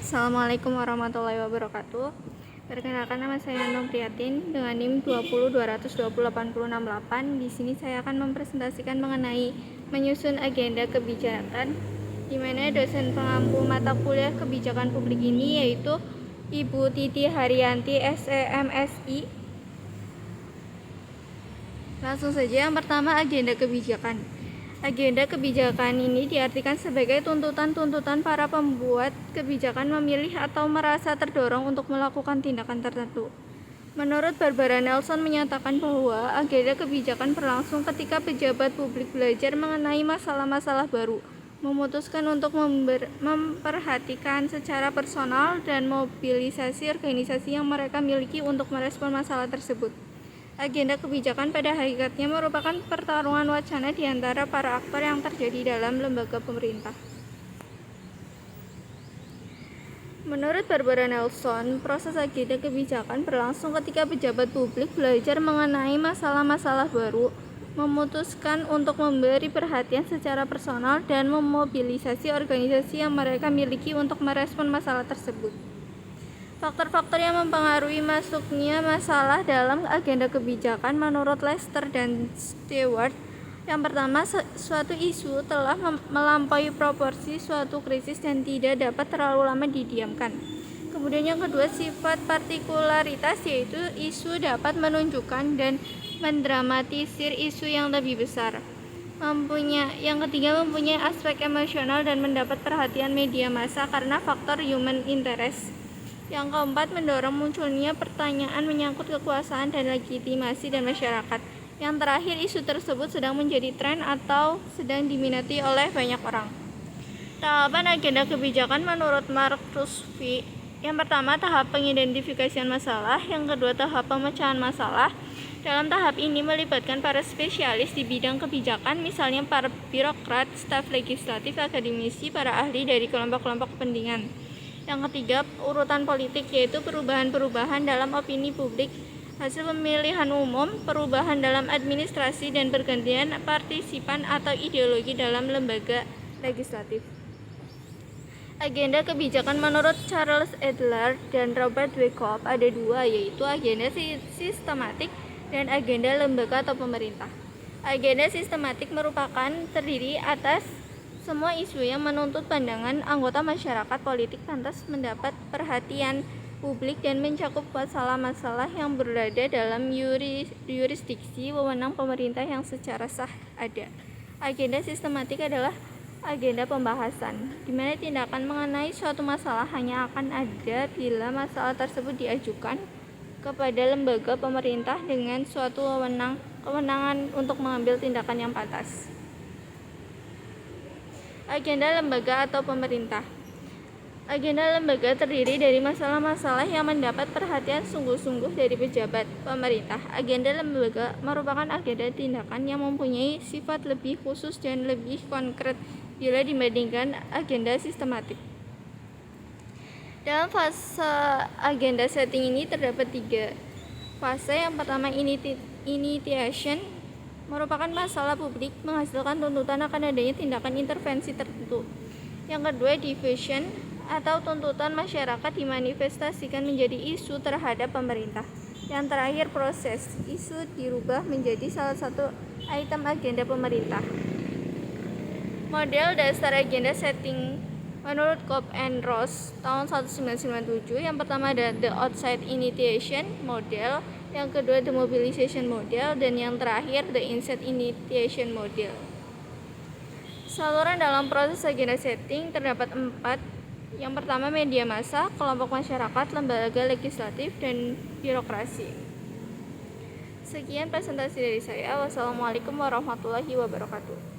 Assalamualaikum warahmatullahi wabarakatuh. Perkenalkan, nama saya Nur Priatin dengan NIM 2020208068. Di sini saya akan mempresentasikan mengenai menyusun agenda kebijakan, di mana dosen pengampu mata kuliah kebijakan publik ini yaitu Ibu Titi Haryanti SEMSI. Langsung saja, yang pertama, agenda kebijakan. Agenda kebijakan ini diartikan sebagai tuntutan-tuntutan para pembuat kebijakan memilih atau merasa terdorong untuk melakukan tindakan tertentu. Menurut Barbara Nelson menyatakan bahwa agenda kebijakan berlangsung ketika pejabat publik belajar mengenai masalah-masalah baru, memutuskan untuk memperhatikan secara personal dan mobilisasi organisasi yang mereka miliki untuk merespon masalah tersebut. Agenda kebijakan pada hakikatnya merupakan pertarungan wacana di antara para aktor yang terjadi dalam lembaga pemerintah. Menurut Barbara Nelson, proses agenda kebijakan berlangsung ketika pejabat publik belajar mengenai masalah-masalah baru, memutuskan untuk memberi perhatian secara personal dan memobilisasi organisasi yang mereka miliki untuk merespon masalah tersebut. Faktor-faktor yang mempengaruhi masuknya masalah dalam agenda kebijakan menurut Lester dan Stewart. Yang pertama, suatu isu telah melampaui proporsi suatu krisis dan tidak dapat terlalu lama didiamkan. Kemudian yang kedua, sifat partikularitas, yaitu isu dapat menunjukkan dan mendramatisir isu yang lebih besar. Yang ketiga, mempunyai aspek emosional dan mendapat perhatian media massa karena faktor human interest. Yang keempat, mendorong munculnya pertanyaan menyangkut kekuasaan dan legitimasi dan masyarakat. Yang terakhir, isu tersebut sedang menjadi tren atau sedang diminati oleh banyak orang. Tahapan agenda kebijakan menurut Marcus V. Yang pertama, tahap pengidentifikasian masalah. Yang kedua, tahap pemecahan masalah. Dalam tahap ini melibatkan para spesialis di bidang kebijakan, misalnya para birokrat, staf legislatif, akademisi, para ahli dari kelompok-kelompok kepentingan. Yang ketiga, urutan politik, yaitu perubahan-perubahan dalam opini publik, hasil pemilihan umum, perubahan dalam administrasi, dan pergantian partisipan atau ideologi dalam lembaga legislatif. Agenda kebijakan menurut Charles Adler dan Robert Wyckoff ada dua, yaitu agenda sistematik dan agenda lembaga atau pemerintah. Agenda sistematik merupakan terdiri atas semua isu yang menuntut pandangan anggota masyarakat politik pantas mendapat perhatian publik dan mencakup masalah-masalah yang berada dalam yurisdiksi wewenang pemerintah yang secara sah ada. Agenda sistematik adalah agenda pembahasan, di mana tindakan mengenai suatu masalah hanya akan ada bila masalah tersebut diajukan kepada lembaga pemerintah dengan suatu kewenangan untuk mengambil tindakan yang pantas. Agenda lembaga atau pemerintah. Agenda lembaga terdiri dari masalah-masalah yang mendapat perhatian sungguh-sungguh dari pejabat pemerintah. Agenda lembaga merupakan agenda tindakan yang mempunyai sifat lebih khusus dan lebih konkret bila dibandingkan agenda sistematik. Dalam fase agenda setting ini terdapat 3 fase. Yang pertama, initiation, merupakan masalah publik menghasilkan tuntutan akan adanya tindakan intervensi tertentu. Yang kedua, diffusion, atau tuntutan masyarakat dimanifestasikan menjadi isu terhadap pemerintah. Yang terakhir, proses, isu dirubah menjadi salah satu item agenda pemerintah. Model dasar agenda setting menurut Cobb and Ross tahun 1997, yang pertama ada the outside initiation model, yang kedua the mobilization model, dan yang terakhir the inside initiation model. Saluran dalam proses agenda setting terdapat 4. Yang pertama, media massa, kelompok masyarakat, lembaga legislatif, dan birokrasi. Sekian presentasi dari saya. Wassalamualaikum warahmatullahi wabarakatuh.